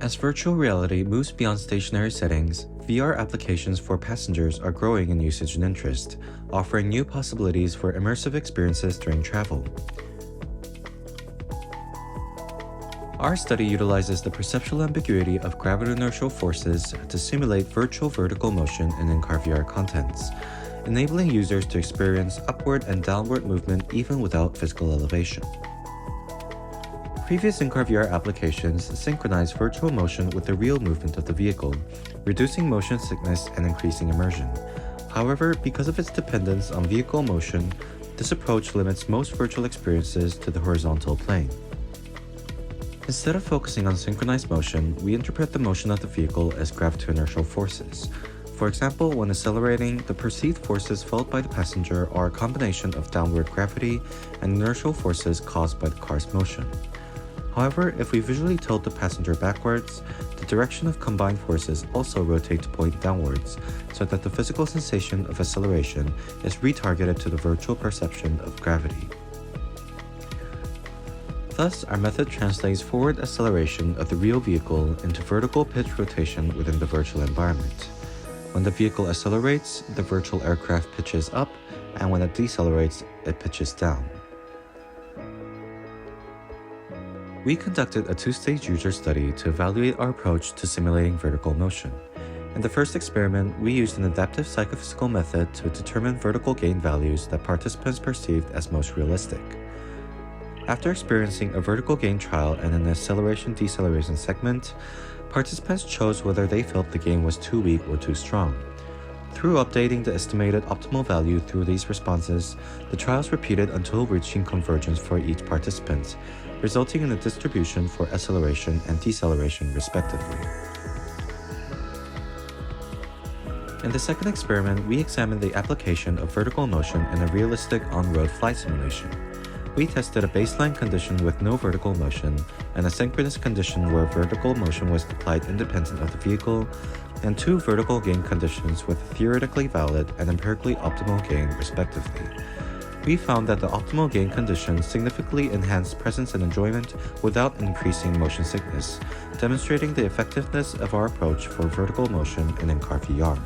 As virtual reality moves beyond stationary settings, VR applications for passengers are growing in usage and interest, offering new possibilities for immersive experiences during travel. Our study utilizes the perceptual ambiguity of gravity-inertial forces to simulate virtual vertical motion in in-car VR contents, enabling users to experience upward and downward movement even without physical elevation. Previous in-car VR applications synchronize virtual motion with the real movement of the vehicle, reducing motion sickness and increasing immersion. However, because of its dependence on vehicle motion, this approach limits most virtual experiences to the horizontal plane. Instead of focusing on synchronized motion, we interpret the motion of the vehicle as gravity-inertial forces. For example, when accelerating, the perceived forces felt by the passenger are a combination of downward gravity and inertial forces caused by the car's motion. However, if we visually tilt the passenger backwards, the direction of combined forces also rotate to point downwards, so that the physical sensation of acceleration is retargeted to the virtual perception of gravity. Thus, our method translates forward acceleration of the real vehicle into vertical pitch rotation within the virtual environment. When the vehicle accelerates, the virtual aircraft pitches up, and when it decelerates, it pitches down. We conducted a two-stage user study to evaluate our approach to simulating vertical motion. In the first experiment, we used an adaptive psychophysical method to determine vertical gain values that participants perceived as most realistic. After experiencing a vertical gain trial and an acceleration-deceleration segment, participants chose whether they felt the gain was too weak or too strong. Through updating the estimated optimal value through these responses, the trials repeated until reaching convergence for each participant, resulting in a distribution for acceleration and deceleration respectively. In the second experiment, we examined the application of vertical motion in a realistic on-road flight simulation. We tested a baseline condition with no vertical motion and a synchronous condition where vertical motion was applied independent of the vehicle, and two vertical gain conditions with theoretically valid and empirically optimal gain respectively. We found that the optimal gain condition significantly enhanced presence and enjoyment without increasing motion sickness, demonstrating the effectiveness of our approach for vertical motion in in-car VR.